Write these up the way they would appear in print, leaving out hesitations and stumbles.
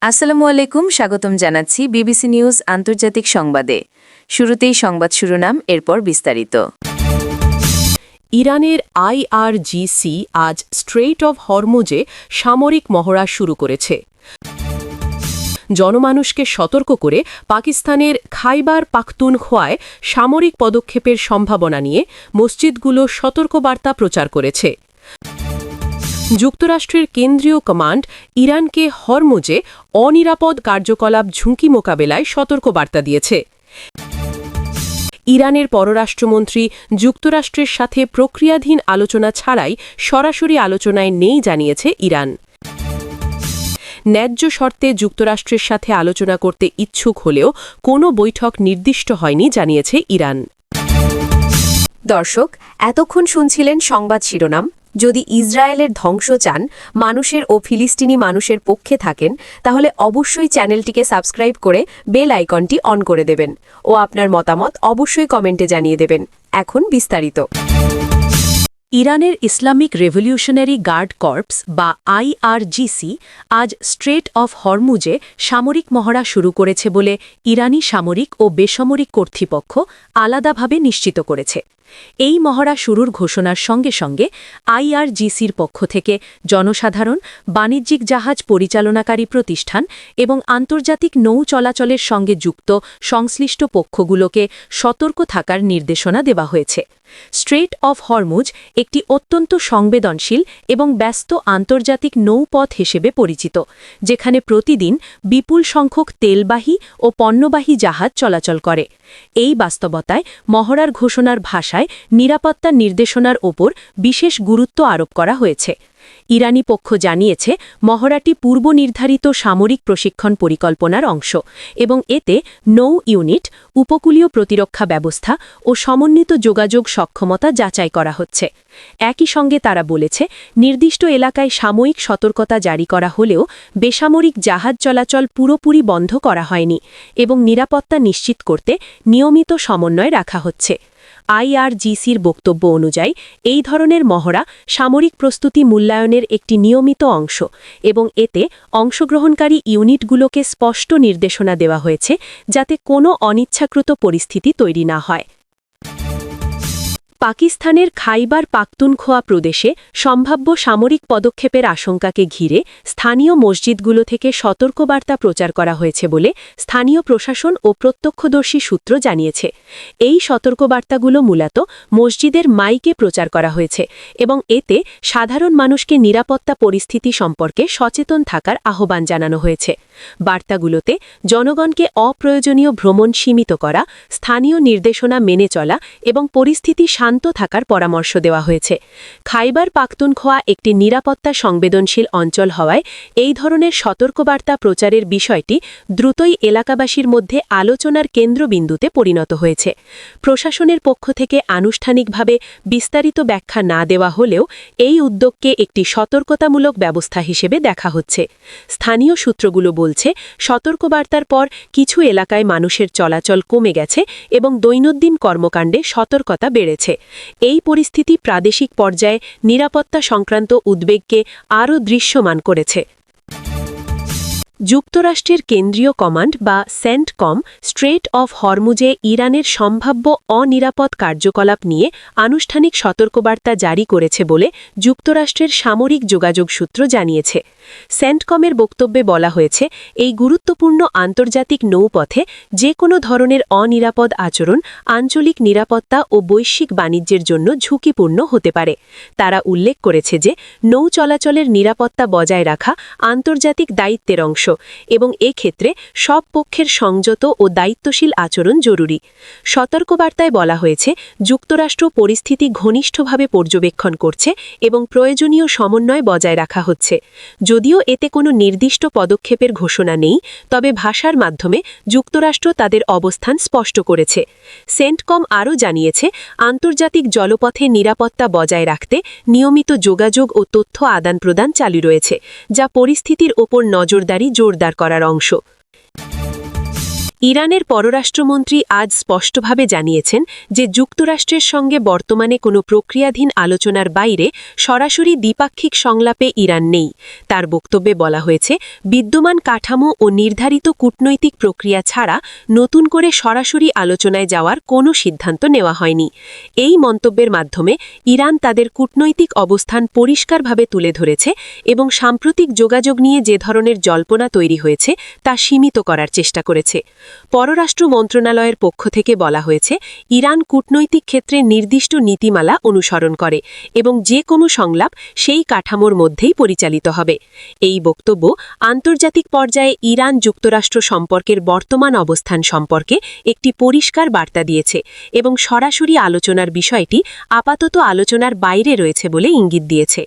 আসসালামু আলাইকুম, স্বাগতম জানাচ্ছি বিবিসি নিউজ আন্তর্জাতিক সংবাদে। শুরুতেই সংবাদ শিরোনাম, এরপর বিস্তারিত। ইরানের আইআরজিসি আজ স্ট্রেইট অফ হরমুজে সামরিক মহড়া শুরু করেছে। জনমানুষকে সতর্ক করে পাকিস্তানের খাইবার পাখতুনখোয়ায় সামরিক পদক্ষেপের সম্ভাবনা নিয়ে মসজিদগুলো সতর্কবার্তা প্রচার করেছে। যুক্তরাষ্ট্রের কেন্দ্রীয় কমান্ড ইরানকে হরমুজে অনিরাপদ কার্যকলাপ ঝুঁকি মোকাবেলায় সতর্কবার্তা দিয়েছে। ইরানের পররাষ্ট্রমন্ত্রী যুক্তরাষ্ট্রের সাথে প্রক্রিয়াধীন আলোচনা ছাড়াই সরাসরি আলোচনায় নেই জানিয়েছে ইরান। ন্যায্য শর্তে যুক্তরাষ্ট্রের সাথে আলোচনা করতে ইচ্ছুক হলেও কোনো বৈঠক নির্দিষ্ট হয়নি জানিয়েছে ইরান। দর্শক, এতক্ষণ শুনছিলেন সংবাদ শিরোনাম। যদি ইসরায়েলের ধ্বংস চান, মানুষের ও ফিলিস্তিনি মানুষের পক্ষে থাকেন, তাহলে অবশ্যই চ্যানেলটিকে সাবস্ক্রাইব করে বেল আইকনটি অন করে দেবেন ও আপনার মতামত অবশ্যই কমেন্টে জানিয়ে দেবেন। এখন বিস্তারিত। ইরানের ইসলামিক রেভলিউশনারি গার্ড কর্পস বা আইআরজিসি আজ স্ট্রেট অফ হরমুজে সামরিক মহড়া শুরু করেছে বলে ইরানি সামরিক ও বেসামরিক কর্তৃপক্ষ আলাদাভাবে নিশ্চিত করেছে। এই মহড়া শুরুর ঘোষণার সঙ্গে সঙ্গে আইআরজিসির পক্ষ থেকে জনসাধারণ, বাণিজ্যিক জাহাজ পরিচালনাকারী প্রতিষ্ঠান এবং আন্তর্জাতিক নৌ চলাচলের সঙ্গে যুক্ত সংশ্লিষ্ট পক্ষগুলোকে সতর্ক থাকার নির্দেশনা দেওয়া হয়েছে। স্ট্রেট অফ হরমুজ একটি অত্যন্ত সংবেদনশীল এবং ব্যস্ত আন্তর্জাতিক নৌপথ হিসেবে পরিচিত, যেখানে প্রতিদিন বিপুল সংখ্যক তেলবাহী ও পণ্যবাহী জাহাজ চলাচল করে। এই বাস্তবতায় মহড়ার ঘোষণার ভাষায় নিরাপত্তা নির্দেশনার ওপর বিশেষ গুরুত্ব আরোপ করা হয়েছে। ইরানি পক্ষ জানিয়েছে মহড়াটি পূর্বনির্ধারিত সামরিক প্রশিক্ষণ পরিকল্পনার অংশ এবং এতে নৌ ইউনিট, উপকূলীয় প্রতিরক্ষা ব্যবস্থা ও সমন্বিত যোগাযোগ সক্ষমতা যাচাই করা হচ্ছে। একই সঙ্গে তারা বলেছে, নির্দিষ্ট এলাকায় সাময়িক সতর্কতা জারি করা হলেও বেসামরিক জাহাজ চলাচল পুরোপুরি বন্ধ করা হয়নি এবং নিরাপত্তা নিশ্চিত করতে নিয়মিত সমন্বয় রাখা হচ্ছে। আইআরজিসির বক্তব্য অনুযায়ী এই ধরনের মহড়া সামরিক প্রস্তুতি মূল্যায়নের একটি নিয়মিত অংশ এবং এতে অংশগ্রহণকারী ইউনিটগুলোকে স্পষ্ট নির্দেশনা দেওয়া হয়েছে যাতে কোনো অনিচ্ছাকৃত পরিস্থিতি তৈরি না হয়। পাকিস্তানের খাইবার পাখতুনখোয়া প্রদেশে সম্ভাব্য সামরিক পদক্ষেপের আশঙ্কাকে ঘিরে স্থানীয় মসজিদগুলো থেকে সতর্কবার্তা প্রচার করা হয়েছে বলে স্থানীয় প্রশাসন ও প্রত্যক্ষদর্শী সূত্র জানিয়েছে। এই সতর্কবার্তাগুলো মূলত মসজিদের মাইকে প্রচার করা হয়েছে এবং এতে সাধারণ মানুষকে নিরাপত্তা পরিস্থিতি সম্পর্কে সচেতন থাকার আহ্বান জানানো হয়েছে। বার্তাগুলোতে জনগণকে অপ্রয়োজনীয় ভ্রমণ সীমিত করা, স্থানীয় নির্দেশনা মেনে চলা এবং পরিস্থিতি শান্ত থাকার পরামর্শ দেওয়া হয়েছে। খাইবার পাখতুনখোয়া একটি নিরাপত্তা সংবেদনশীল অঞ্চল হওয়ায় এই ধরনের সতর্কবার্তা প্রচারের বিষয়টি দ্রুতই এলাকাবাসীর মধ্যে আলোচনার কেন্দ্রবিন্দুতে পরিণত হয়েছে। প্রশাসনের পক্ষ থেকে আনুষ্ঠানিকভাবে বিস্তারিত ব্যাখ্যা না দেওয়া হলেও এই উদ্যোগকে একটি সতর্কতামূলক ব্যবস্থা হিসেবে দেখা হচ্ছে। স্থানীয় সূত্রগুলো বলছে, সতর্কবার্তার পর কিছু এলাকায় মানুষের চলাচল কমে গেছে এবং দৈনন্দিন কর্মকাণ্ডে সতর্কতা বেড়েছে। এই পরিস্থিতি প্রাদেশিক পর্যায়ে নিরাপত্তা সংক্রান্ত উদ্বেগকে আরও দৃশ্যমান করেছে। যুক্তরাষ্ট্রের কেন্দ্রীয় কমান্ড বা সেন্টকম স্ট্রেট অফ হরমুজে ইরানের সম্ভাব্য অনিরাপদ কার্যকলাপ নিয়ে আনুষ্ঠানিক সতর্কবার্তা জারি করেছে বলে যুক্তরাষ্ট্রের সামরিক যোগাযোগ সূত্র জানিয়েছে। সেন্টকমের বক্তব্যে বলা হয়েছে, এই গুরুত্বপূর্ণ আন্তর্জাতিক নৌপথে যে কোনো ধরনের অনিরাপদ আচরণ আঞ্চলিক নিরাপত্তা ও বৈশ্বিক বাণিজ্যের জন্য ঝুঁকিপূর্ণ হতে পারে। তারা উল্লেখ করেছে যে নৌ চলাচলের নিরাপত্তা বজায় রাখা আন্তর্জাতিক দায়িত্বের অংশ এবং এক্ষেত্রে সব পক্ষের সংযত ও দায়িত্বশীল আচরণ জরুরি। সতর্কবার্তায় বলা হয়েছে, যুক্তরাষ্ট্র পরিস্থিতি ঘনিষ্ঠভাবে পর্যবেক্ষণ করছে এবং প্রয়োজনীয় সমন্বয় বজায় রাখা হচ্ছে। যদিও এতে কোনো নির্দিষ্ট পদক্ষেপের ঘোষণা নেই, তবে ভাষার মাধ্যমে যুক্তরাষ্ট্র তাদের অবস্থান স্পষ্ট করেছে। সেন্টকম আরও জানিয়েছে, আন্তর্জাতিক জলপথে নিরাপত্তা বজায় রাখতে নিয়মিত যোগাযোগ ও তথ্য আদান-প্রদান চালু রয়েছে, যা পরিস্থিতির ওপর নজরদারি জোরদার করার অংশ। ইরানের পররাষ্ট্রমন্ত্রী আজ স্পষ্টভাবে জানিয়েছেন যে যুক্তরাষ্ট্রের সঙ্গে বর্তমানে কোনো প্রক্রিয়াধীন আলোচনার বাইরে সরাসরি দ্বিপাক্ষিক সংলাপে ইরান নেই। তার বক্তব্যে বলা হয়েছে, বিদ্যমান কাঠামো ও নির্ধারিত কূটনৈতিক প্রক্রিয়া ছাড়া নতুন করে সরাসরি আলোচনায় যাওয়ার কোনো সিদ্ধান্ত নেওয়া হয়নি। এই মন্তব্যের মাধ্যমে ইরান তাদের কূটনৈতিক অবস্থান পরিষ্কারভাবে তুলে ধরেছে এবং সাম্প্রতিক যোগাযোগ নিয়ে যে ধরনের জল্পনা তৈরি হয়েছে তা সীমিত করার চেষ্টা করেছে। পররাষ্ট্র মন্ত্রণালয়ের পক্ষ থেকে বলা হয়েছে, ইরান কূটনৈতিক ক্ষেত্রে নির্দিষ্ট নীতিমালা অনুসরণ করে এবং যে কোনো সংলাপ সেই কাঠামোর মধ্যেই পরিচালিত হবে। এই বক্তব্য আন্তর্জাতিক পর্যায়ে ইরান যুক্তরাষ্ট্র সম্পর্কের বর্তমান অবস্থান সম্পর্কে একটি পরিষ্কার বার্তা দিয়েছে এবং সরাসরি আলোচনার বিষয়টি আপাতত আলোচনার বাইরে রয়েছে বলে ইঙ্গিত দিয়েছে।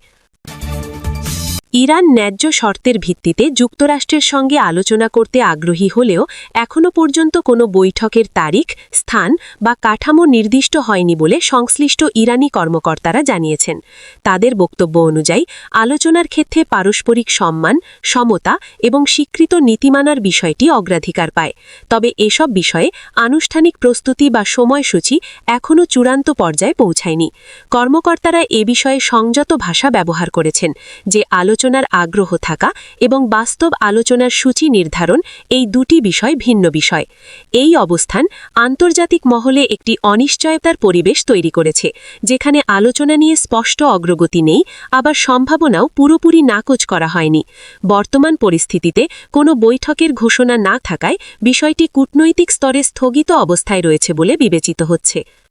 ইরান ন্যায্য শর্তের ভিত্তিতে যুক্তরাষ্ট্রের সঙ্গে আলোচনা করতে আগ্রহী হলেও এখনও পর্যন্ত কোনো বৈঠকের তারিখ, স্থান বা কাঠামো নির্দিষ্ট হয়নি বলে সংশ্লিষ্ট ইরানি কর্মকর্তারা জানিয়েছেন। তাদের বক্তব্য অনুযায়ী আলোচনার ক্ষেত্রে পারস্পরিক সম্মান, সমতা এবং স্বীকৃত নীতিমানার বিষয়টি অগ্রাধিকার পায়। তবে এসব বিষয়ে আনুষ্ঠানিক প্রস্তুতি বা সময়সূচি এখনও চূড়ান্ত পর্যায়ে পৌঁছায়নি। কর্মকর্তারা এ বিষয়ে সংযত ভাষা ব্যবহার করেছেন যে আলোচনার আগ্রহ থাকা এবং বাস্তব আলোচনার সূচি নির্ধারণ এই দুটি বিষয় ভিন্ন বিষয়। এই অবস্থান আন্তর্জাতিক মহলে একটি অনিশ্চয়তার পরিবেশ তৈরি করেছে, যেখানে আলোচনা নিয়ে স্পষ্ট অগ্রগতি নেই, আবার সম্ভাবনাও পুরোপুরি নাকচ করা হয়নি। বর্তমান পরিস্থিতিতে কোনো বৈঠকের ঘোষণা না থাকায় বিষয়টি কূটনৈতিক স্তরে স্থগিত অবস্থায় রয়েছে বলে বিবেচিত হচ্ছে।